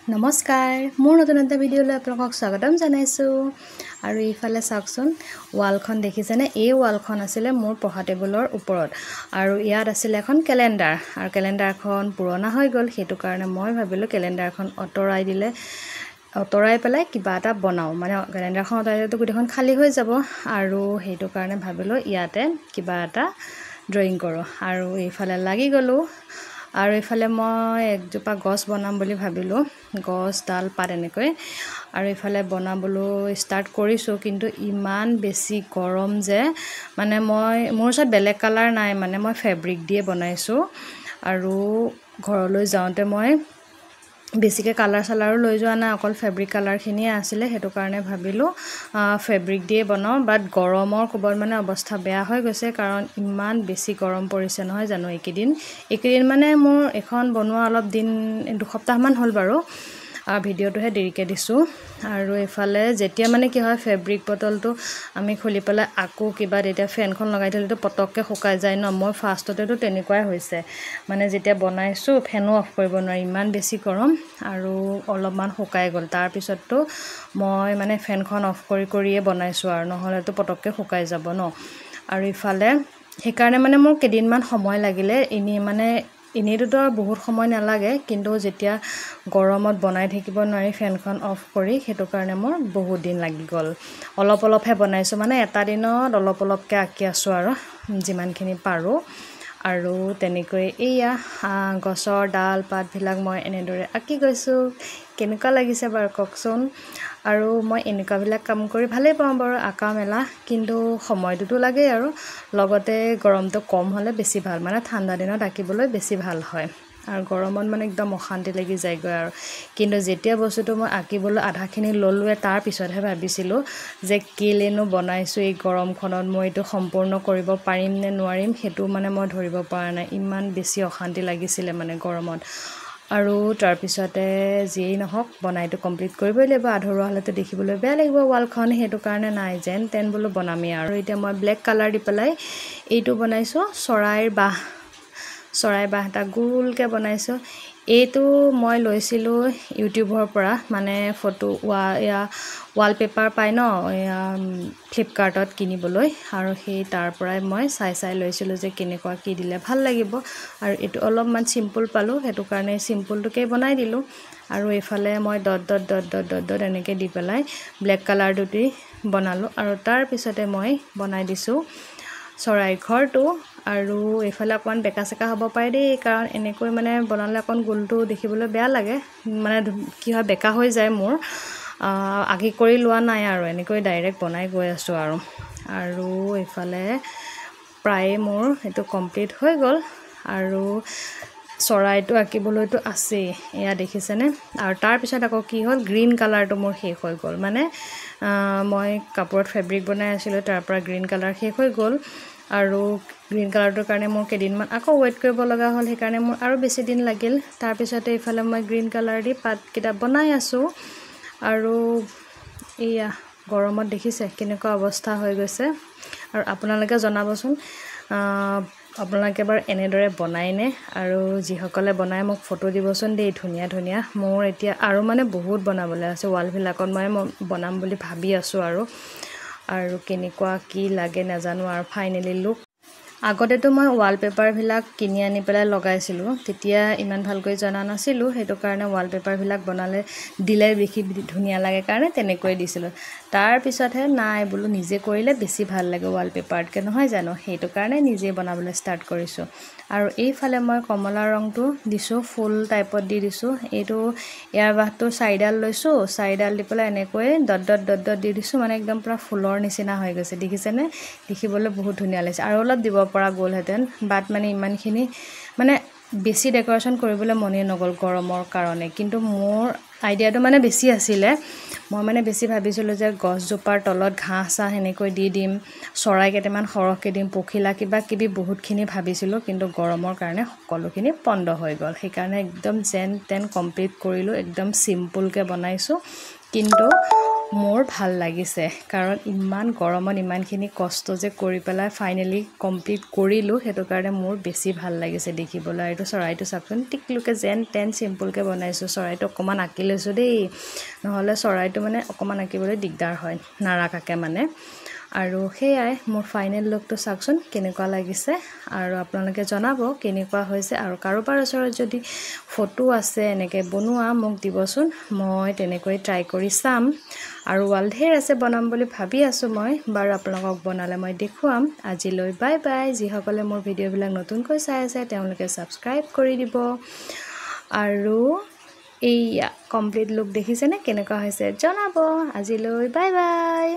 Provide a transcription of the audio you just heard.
নমস্কাৰ মোৰ নতুন এটা ভিডিঅ'লৈ আপোনালোকক স্বাগতম জনাইছো আৰু ইফালে চাওকচোন ওয়ালখন দেখিছেনে এই ওয়ালখন আছিল মোৰ পঢ়া টেবুলৰ ওপৰত আৰু ইয়াত আছিল এখন ক্যালেন্ডাৰ আৰু ক্যালেন্ডাৰখন পুৰণা হৈ গ'ল হেতু কাৰণে মই ভাবিলো ক্যালেন্ডাৰখন অতৰাই পেলাই কিবা এটা বনাও মানে ক্যালেন্ডাৰখন অতৰাইতো গুটেখন খালি হৈ যাব আৰু হেতু কাৰণে ভাবিলো ইয়াতে কিবা এটা ড্ৰয়িং কৰো আৰু ইফালে লাগি গলো আৰু ইফালে মই একজোপা গছ বনাম বুলি ভাবিলো গছ ডাল পাত এনেকৈ আৰু ইফালে বনাবলৈ ষ্টাৰ্ট কৰিছো কিন্তু ইমান বেছি গৰম যে মানে মোৰ ওচৰত বেলেগ কালাৰ নাই মানে মই ফেব্ৰিক দিয়ে বনাইছো আৰু ঘৰলৈ যাওঁতে মই বেছিকে কালাৰ সালাৰো লৈ যোৱা নাই অকল ফেব্ৰিক কালাৰ খিনিয়ে আছিল হেতু কাৰণে ভাবিলো ফেব্ৰিক দিয়ে বনাও বাট গৰমৰ কোবত মানে অৱস্থা বেয়া হৈ গৈছে কাৰণ ইমান বেছি গৰম পৰিছে নহয় জানো এইকেদিন মানে মোৰ এখন বনোৱা অলপ দিন দুসপ্তাহ মান হ'ল বাৰু ভিডিঅ'টোহে দেৰিকে দিছো আৰু এফালে যেতিয়া মানে কি হয় ফেব্ৰিক বটলটো আমি খুলি পেলাই আকো কিবা তেতিয়া ফেনখন লগাই দিলেতো পটককে শুকাই যায় ন মই ফাৰ্ষ্টতেটো তেনেকুৱাই হৈছে মানে যেতিয়া বনাইছো ফেনো অফ কৰিব নোৱাৰি ইমান বেছি গৰম আৰু অলপমান শুকাই গ'ল তাৰ পিছতটো মই মানে ফেনখন অফ কৰিয়ে বনাইছো আৰু নহলেতো পটককে শুকাই যাব ন আৰু ইফালে সেইকাৰণে মানে মোৰ কেদিনমান সময় লাগিলে এনেইতো বহুত সময় নালাগে কিন্তু যেতিয়া গৰমত বনাই থাকিব নোৱাৰি ফেনখন অফ কৰি হেতু কাৰণে মোৰ বহুত দিন লাগি গ'ল অলপহে বনাইছো মানে এটা দিনত অলপকে আঁকি আছো আৰু যিমানখিনি পাৰো আৰু তেনেকৈ এইয়া গছৰ ডাল পাত বিলাক মই এনেদৰে আঁকি গৈছো কেনেকুৱা লাগিছে বাৰু কওকচোন আৰু মই এনেকুৱা বিলাক কাম কৰি ভালে পাওঁ বাৰু আঁকা মেলা কিন্তু সময়টো লাগে আৰু লগতে গৰমটো কম হলে বেছি ভাল মানে ঠাণ্ডা দিনত আঁকিবলৈ বেছি ভাল হয় আৰু গৰমত মানে একদম অশান্তি লাগি যায়গৈ আৰু কিন্তু যেতিয়া বস্তুটো মই আঁকিবলৈ আধাখিনি ললোৱে তাৰ পিছতহে ভাবিছিলো যে কেলেনো বনাইছো এই গৰমখনত মই এইটো সম্পূৰ্ণ কৰিব পাৰিম নে নোৱাৰিম হেতু মানে মই ধৰিব পৰা নাই ইমান বেছি অশান্তি লাগিছিলে মানে গৰমত আৰু তাৰ পিছতে যেই নহওক বনাইটো কমপ্লিট কৰিবই লাগিব আধৰুৱা হলেতো দেখিবলৈ বেয়া লাগিব ওয়ালখন হেতু কাৰণে নাই যেন তেন বলো বনামি আৰু এতিয়া মই ব্লেক কালাৰ দি পেলাই এইটো বনাইছো চৰাইৰ বাহ এটা গোলকে বনাইছো এইটো মই লৈছিলো ইউটিউবৰ পৰা মানে ফটো ৱালপেপাৰ পাই ন ফ্লিপকাৰ্টত কিনিবলৈ আৰু সেই তাৰ পৰাই মই চাই লৈছিলো যে কেনেকুৱা কি দিলে ভাল লাগিব আৰু এটো অলপমান সিম্পল পালো হেতু কাৰণে সিম্পলটোকে বনাই দিলো আৰু এফালে মই ডট এনেকে দি পেলাই ব্লেক কালাৰটো দি বনালো আৰু তাৰ পিছতে মই বনাই দিছো চৰাই ঘৰটো আৰু এফালে অকমান বেকা সেকা হ'ব পাৰে দেই কাৰণ এনেকৈ মানে বনালে অকন গোলটো দেখিবলৈ বেয়া লাগে মানে কি হয় বেকা হৈ যায় মোৰ আকি কৰি লোৱা নাই আৰু এনেকৈ ডাইৰেক্ট বনাই গৈ আছো আৰু এফালে প্ৰায় মোৰ এটো কমপ্লিট হৈ গ'ল আৰু চৰাইটো আকিবলৈটো আছে এয়া দেখিছেনে আৰু তাৰ পিছত আকৌ কি হ'ল গ্ৰীন কালাৰটো মোৰ শেষ হৈ গ'ল মানে মই কাপোৰত ফেব্ৰিক বনাই আছিলো তাৰ পৰা গ্ৰীন কালাৰ শেষ হৈ গ'ল আৰু গ্ৰীন কালাৰটোৰ কাৰণে মোৰ কেদিনমান আকৌ ৱেট কৰিব লগা হ'ল সেইকাৰণে মোৰ আৰু বেছি দিন লাগিল তাৰ পিছতে ইফালে মই গ্ৰীন কালাৰ দি পাত কিটা বনাই আছো আৰু এয়া গৰমত দেখিছে কেনেকুৱা অৱস্থা হৈ গৈছে আৰু আপোনালোকে জনাবচোন আপোনালোকে এবাৰ এনেদৰে বনাইনে আৰু যিসকলে বনাই মোক ফটো দিবচোন দেই ধুনীয়া মোৰ এতিয়া আৰু মানে বহুত বনাবলৈ আছে ওয়াল বিলাকত মই বনাম বুলি ভাবি আছো আৰু কেনেকুৱা কি লাগে নাজানো আৰু ফাইনেলি লুক আগতেটো মই ৱালপেপাৰ বিলাক কিনি আনি পেলাই লগাইছিলো তেতিয়া ইমান ভালকৈ জনা নাছিলো হেতু কাৰণে ৱালপেপাৰ বিলাক বনালে দিলে দেখি ধুনীয়া লাগে কাৰণে তেনেকৈ দিছিলো তাৰ পিছতহে নাই বলো নিজে কৰিলে বেছি ভাল লাগে ৱালপেপাৰতকে নহয় জানো হেতু কাৰণে নিজে বনাবলৈ ষ্টাৰ্ট কৰিছো আৰু এইফালে মই কমলা ৰংটো দিছো ফুল টাইপত দি দিছো এইটো ইয়াৰ বাহটো চাৰিডাল লৈছো চাৰিডাল দি পেলাই এনেকৈ ডট দি দিছো মানে একদম পুৰা ফুলৰ নিচিনা হৈ গৈছে দেখিছেনে দেখিবলৈ বহুত ধুনীয়া লাগিছে আৰু অলপ দিব পৰা গ'লহেতেন বাট মানে ইমানখিনি মানে বেছি ডেকোৰেশন কৰিবলৈ মনে নগল গৰমৰ কাৰণে কিন্তু মোৰ আইডিয়াটো মানে বেছি আছিলে মই মানে বেছি ভাবিছিলো যে গছজোপাৰ তলত ঘাঁহ চাহ এনেকৈ দি দিম চৰাই কেইটামান সৰহকৈ দিম পখিলা কিবা বহুতখিনি ভাবিছিলো কিন্তু গৰমৰ কাৰণে সকলোখিনি পণ্ড হৈ গ'ল সেইকাৰণে একদম যেন তেন কমপ্লিট কৰিলো একদম সিম্পলকে বনাইছো কিন্তু মোৰ ভাল লাগিছে কাৰণ ইমান গৰমত ইমানখিনি কষ্ট যে কৰি পেলাই ফাইনেলি কমপ্লিট কৰিলোঁ সেইটো কাৰণে মোৰ বেছি ভাল লাগিছে দেখিবলৈ আৰু এইটো চৰাইটো চাওকচোন টিকলুকে যেন তেন চিম্পুলকৈ বনাইছোঁ চৰাইটো অকণমান আঁকি লৈছোঁ দেই নহ'লে চৰাইটো মানে অকণমান আঁকিবলৈ দিগদাৰ হয় নাৰাকাকৈ মানে আৰু সেয়াই মোৰ ফাইনেল লুকটো চাওকচোন কেনেকুৱা লাগিছে আৰু আপোনালোকে জনাব কেনেকুৱা হৈছে আৰু কাৰোবাৰ ওচৰত যদি ফটো আছে এনেকৈ বনোৱা মোক দিবচোন মই তেনেকৈ ট্ৰাই কৰি চাম আৰু ৱাল ঢেৰ আছে বনাম বুলি ভাবি আছোঁ মই বাৰু আপোনালোকক বনালে মই দেখুৱাম আজিলৈ বাই বাই যিসকলে মোৰ ভিডিঅ'বিলাক নতুনকৈ চাই আছে তেওঁলোকে ছাবস্ক্ৰাইব কৰি দিব আৰু এইয়া কমপ্লিট লুক দেখিছেনে কেনেকুৱা হৈছে জনাব আজিলৈ বাই বাই